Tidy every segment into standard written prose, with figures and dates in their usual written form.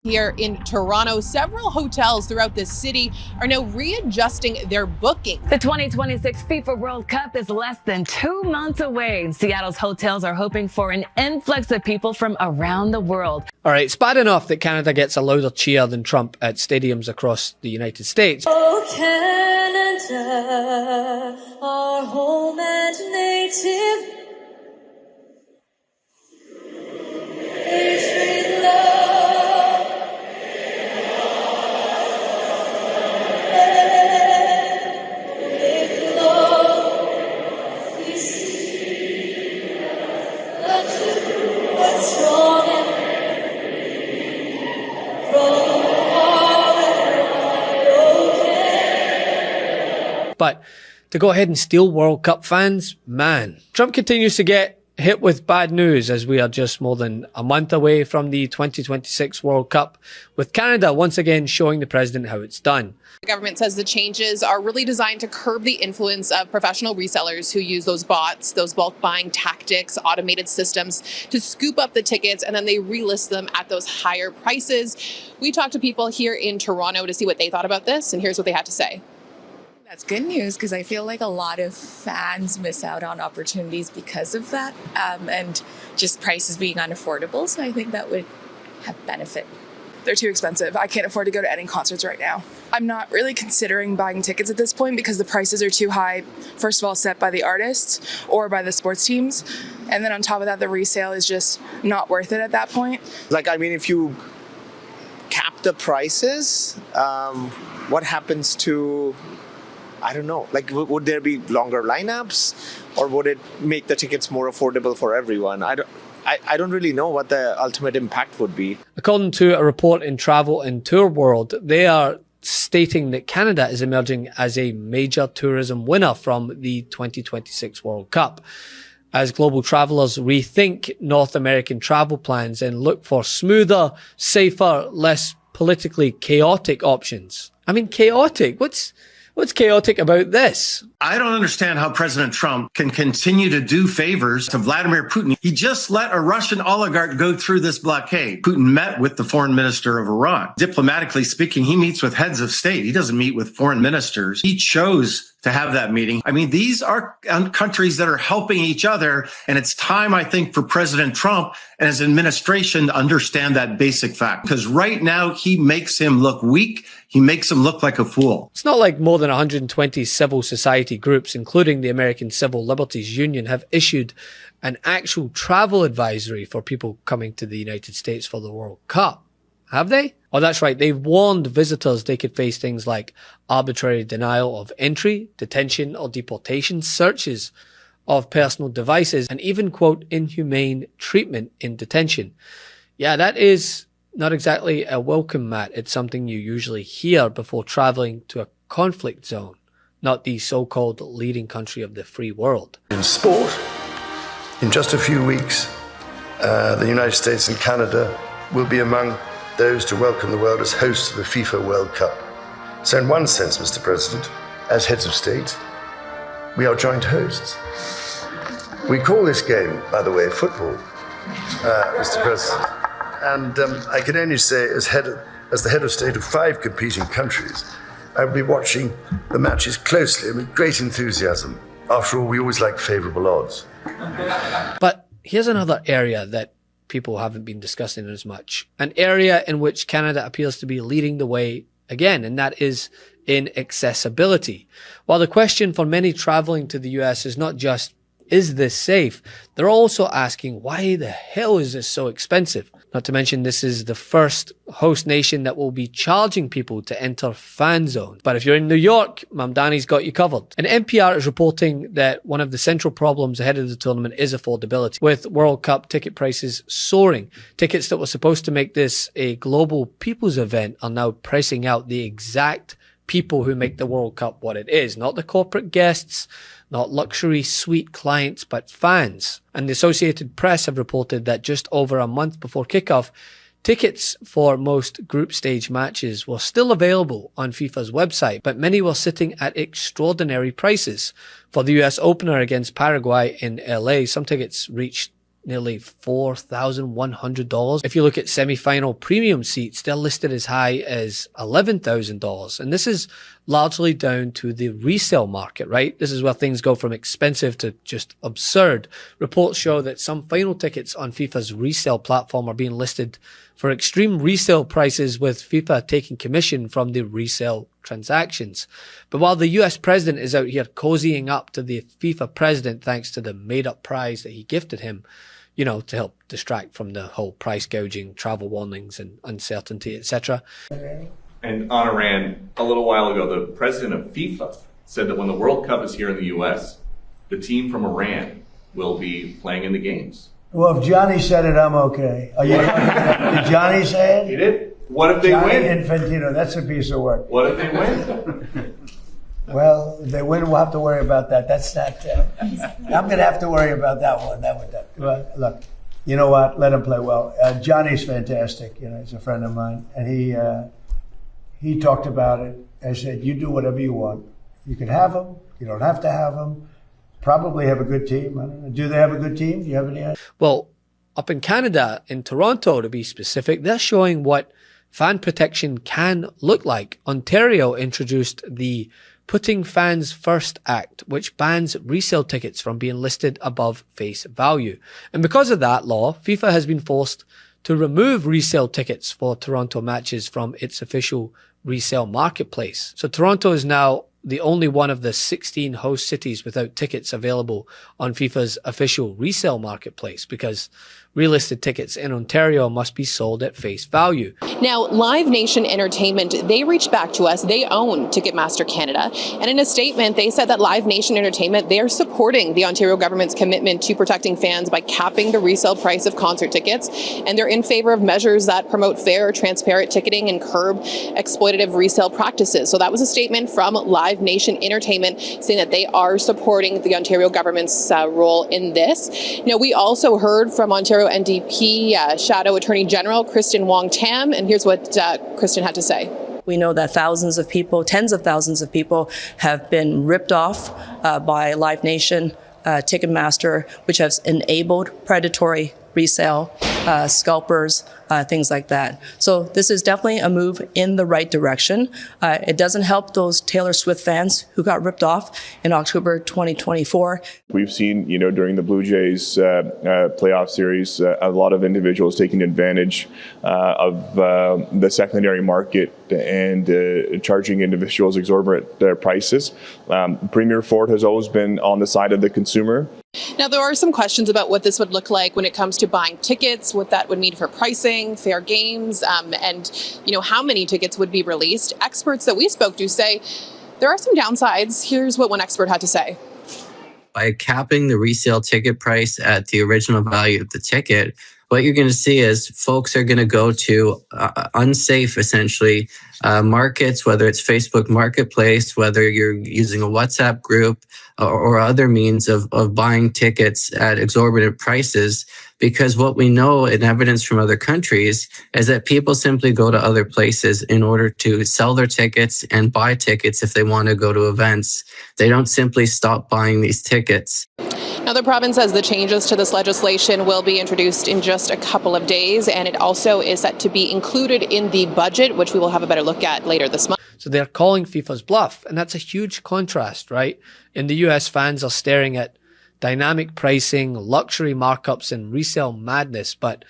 Here in Toronto, several hotels throughout the city are now readjusting their bookings. The 2026 FIFA World Cup is less than 2 months away. Seattle's hotels are hoping for an influx of people from around the world. All right, it's bad enough that Canada gets a louder cheer than Trump at stadiums across the United States. Oh, Canada, our home and native. But to go ahead and steal World Cup fans, man. Trump continues to get hit with bad news as we are just more than a month away from the 2026 World Cup, with Canada once again showing the president how it's done. The government says the changes are really designed to curb the influence of professional resellers who use those bots, those bulk buying tactics, automated systems to scoop up the tickets, and then they relist them at those higher prices. We talked to people here in Toronto to see what they thought about this, and here's what they had to say. That's good news because I feel like a lot of fans miss out on opportunities because of that, and just prices being unaffordable. So I think that would have benefit. They're too expensive. I can't afford to go to any concerts right now. I'm not really considering buying tickets at this point because the prices are too high, first of all, set by the artists or by the sports teams. And then on top of that, the resale is just not worth it at that point. If you cap the prices, what happens to... I don't know, would there be longer lineups, or would it make the tickets more affordable for everyone? I don't really know what the ultimate impact would be. According to a report in Travel and Tour World, they are stating that Canada is emerging as a major tourism winner from the 2026 World Cup, as global travelers rethink North American travel plans and look for smoother, safer, less politically chaotic options. I mean, chaotic? What's chaotic about this? I don't understand how President Trump can continue to do favors to Vladimir Putin. He just let a Russian oligarch go through this blockade. Putin met with the foreign minister of Iran. Diplomatically speaking, he meets with heads of state. He doesn't meet with foreign ministers. He chose to have that meeting. I mean, these are countries that are helping each other. And it's time, I think, for President Trump and his administration to understand that basic fact. Because right now, he makes him look weak. He makes him look like a fool. It's not like more than 120 civil society groups, including the American Civil Liberties Union, have issued an actual travel advisory for people coming to the United States for the World Cup. Have they? Oh, that's right. They've warned visitors they could face things like arbitrary denial of entry, detention or deportation, searches of personal devices, and even, quote, inhumane treatment in detention. Yeah, that is not exactly a welcome mat. It's something you usually hear before traveling to a conflict zone, not the so-called leading country of the free world. In sport, in just a few weeks, the United States and Canada will be among those to welcome the world as hosts of the FIFA World Cup. So in one sense, Mr. President, as heads of state, we are joint hosts. We call this game, by the way, football, Mr. President. And I can only say, as the head of state of 5 competing countries, I will be watching the matches closely and with great enthusiasm. After all, we always like favourable odds. But here's another area that people haven't been discussing as much. An area in which Canada appears to be leading the way again, and that is in accessibility. While the question for many traveling to the US is not just, is this safe? They're also asking, why the hell is this so expensive? Not to mention, this is the first host nation that will be charging people to enter fan zones. But if you're in New York, Mamdani's got you covered. And NPR is reporting that one of the central problems ahead of the tournament is affordability, with World Cup ticket prices soaring. Tickets that were supposed to make this a global people's event are now pricing out the exact people who make the World Cup what it is. Not the corporate guests, not luxury suite clients, but fans. And the Associated Press have reported that just over a month before kickoff, tickets for most group stage matches were still available on FIFA's website, but many were sitting at extraordinary prices. For the US opener against Paraguay in LA, some tickets reached nearly $4,100. If you look at semi-final premium seats, they're listed as high as $11,000. And this is largely down to the resale market, right? This is where things go from expensive to just absurd. Reports show that some final tickets on FIFA's resale platform are being listed for extreme resale prices, with FIFA taking commission from the resale transactions. But while the US president is out here cozying up to the FIFA president thanks to the made-up prize that he gifted him, you know, to help distract from the whole price gouging, travel warnings and uncertainty, etc. And on Iran, a little while ago, the president of FIFA said that when the World Cup is here in the US, the team from Iran will be playing in the games. Well, if Johnny said it, I'm okay. Did Johnny say it? He did. What if they Johnny win? Infantino, that's a piece of work. What if they win? Well, if they win, we'll have to worry about that. That's not. I'm going to have to worry about that one. But look, you know what? Let him play well. Johnny's fantastic. You know, he's a friend of mine, and he talked about it. I said, you do whatever you want. You can have them. You don't have to have them. Probably have a good team. I don't know. Do they have a good team? Do you have any idea? Well, up in Canada, in Toronto to be specific, they're showing what fan protection can look like. Ontario introduced the Putting Fans First Act, which bans resale tickets from being listed above face value. And because of that law, FIFA has been forced to remove resale tickets for Toronto matches from its official resale marketplace. So Toronto is now the only one of the 16 host cities without tickets available on FIFA's official resale marketplace, because relisted tickets in Ontario must be sold at face value. Now, Live Nation Entertainment, they reached back to us. They own Ticketmaster Canada. And in a statement, they said that Live Nation Entertainment, they are supporting the Ontario government's commitment to protecting fans by capping the resale price of concert tickets. And they're in favor of measures that promote fair, transparent ticketing and curb exploitative resale practices. So that was a statement from Live Nation Entertainment saying that they are supporting the Ontario government's role in this. Now, we also heard from Ontario NDP Shadow Attorney General Kristen Wong-Tam, and here's what Kristen had to say. We know that thousands of people, tens of thousands of people have been ripped off by Live Nation, Ticketmaster, which has enabled predatory resale, scalpers, things like that. So this is definitely a move in the right direction. It doesn't help those Taylor Swift fans who got ripped off in October 2024. We've seen, during the Blue Jays playoff series, a lot of individuals taking advantage of the secondary market and charging individuals exorbitant prices. Premier Ford has always been on the side of the consumer. Now, there are some questions about what this would look like when it comes to buying tickets, what that would mean for pricing, fair games, and how many tickets would be released. Experts that we spoke to say there are some downsides. Here's what one expert had to say. By capping the resale ticket price at the original value of the ticket, what you're going to see is folks are going to go to unsafe, essentially, markets, whether it's Facebook Marketplace, whether you're using a WhatsApp group or other means of buying tickets at exorbitant prices. Because what we know in evidence from other countries is that people simply go to other places in order to sell their tickets and buy tickets if they want to go to events. They don't simply stop buying these tickets. Now, the province says the changes to this legislation will be introduced in just a couple of days, and it also is set to be included in the budget, which we will have a better look at later this month. So they're calling FIFA's bluff, and that's a huge contrast, right? In the US, fans are staring at dynamic pricing, luxury markups, and resale madness. But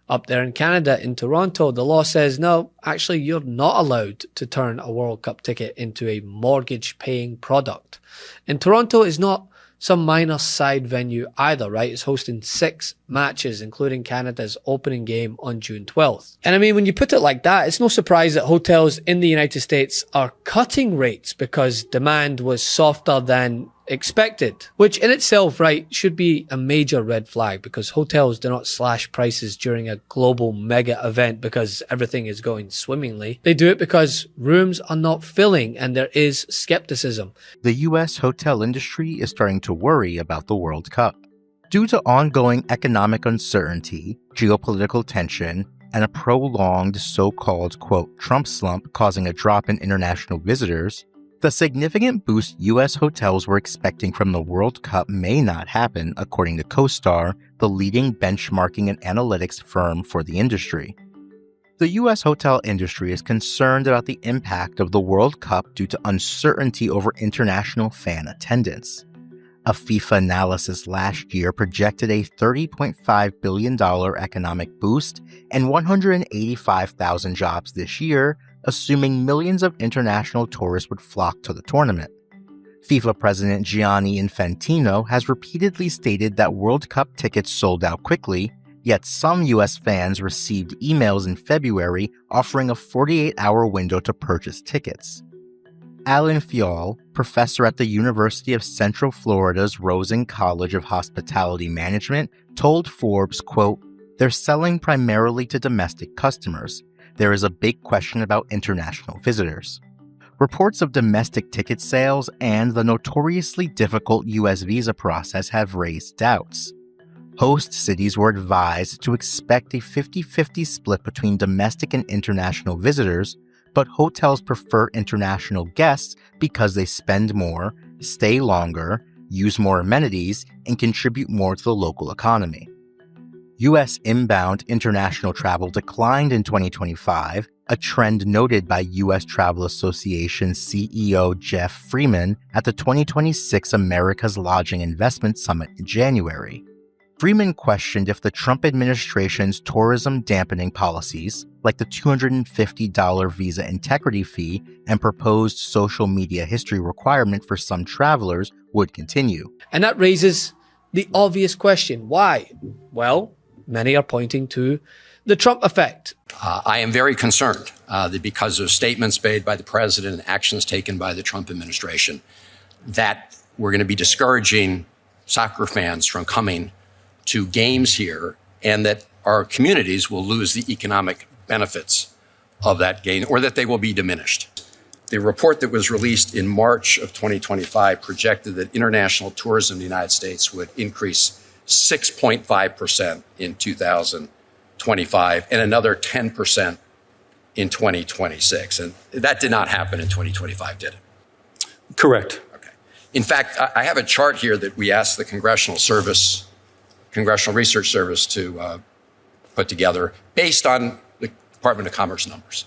up there in Canada, in Toronto, the law says, no, actually, you're not allowed to turn a World Cup ticket into a mortgage-paying product. And Toronto is not some minor side venue either, right? It's hosting 6 matches, including Canada's opening game on June 12th. And I mean, when you put it like that, it's no surprise that hotels in the United States are cutting rates because demand was softer than expected, which in itself, right, should be a major red flag, because hotels do not slash prices during a global mega event because everything is going swimmingly. They do it because rooms are not filling and there is skepticism. The U.S. hotel industry is starting to worry about the World Cup. Due to ongoing economic uncertainty, geopolitical tension, and a prolonged so-called, quote, Trump slump causing a drop in international visitors, The significant boost U.S. hotels were expecting from the World Cup may not happen, according to CoStar, the leading benchmarking and analytics firm for the industry. The U.S. hotel industry is concerned about the impact of the World Cup due to uncertainty over international fan attendance. A FIFA analysis last year projected a $30.5 billion economic boost and 185,000 jobs this year, assuming millions of international tourists would flock to the tournament. FIFA President Gianni Infantino has repeatedly stated that World Cup tickets sold out quickly, yet some U.S. fans received emails in February offering a 48-hour window to purchase tickets. Alan Fiol, professor at the University of Central Florida's Rosen College of Hospitality Management, told Forbes, quote, "They're selling primarily to domestic customers. There is a big question about international visitors." Reports of domestic ticket sales and the notoriously difficult U.S. visa process have raised doubts. Host cities were advised to expect a 50-50 split between domestic and international visitors, but hotels prefer international guests because they spend more, stay longer, use more amenities, and contribute more to the local economy. U.S. inbound international travel declined in 2025, a trend noted by U.S. Travel Association CEO Jeff Freeman at the 2026 America's Lodging Investment Summit in January. Freeman questioned if the Trump administration's tourism dampening policies, like the $250 visa integrity fee and proposed social media history requirement for some travelers, would continue. And that raises the obvious question, why? Well, many are pointing to the Trump effect. I am very concerned that because of statements made by the president and actions taken by the Trump administration, that we're going to be discouraging soccer fans from coming to games here, and that our communities will lose the economic benefits of that gain, or that they will be diminished. The report that was released in March of 2025 projected that international tourism in the United States would increase 6.5% in 2025 and another 10% in 2026. And that did not happen in 2025, did it? Correct. Okay. In fact, I have a chart here that we asked the Congressional Research Service to put together based on the Department of Commerce numbers.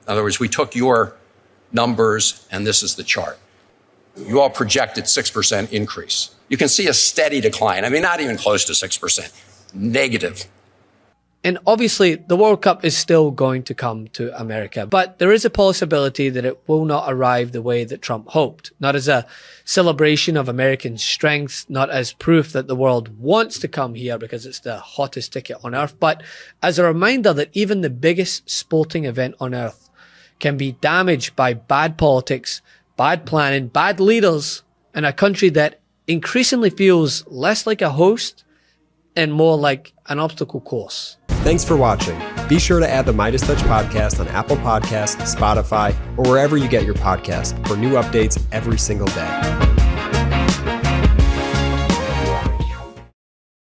In other words, we took your numbers and this is the chart. You all projected 6% increase. You can see a steady decline. I mean, not even close to 6%, negative. And obviously, the World Cup is still going to come to America, but there is a possibility that it will not arrive the way that Trump hoped. Not as a celebration of American strength, not as proof that the world wants to come here because it's the hottest ticket on earth, but as a reminder that even the biggest sporting event on earth can be damaged by bad politics, bad planning, bad leaders, in a country that increasingly feels less like a host and more like an obstacle course. Thanks for watching. Be sure to add the MeidasTouch podcast on Apple Podcasts, Spotify, or wherever you get your podcasts for new updates every single day.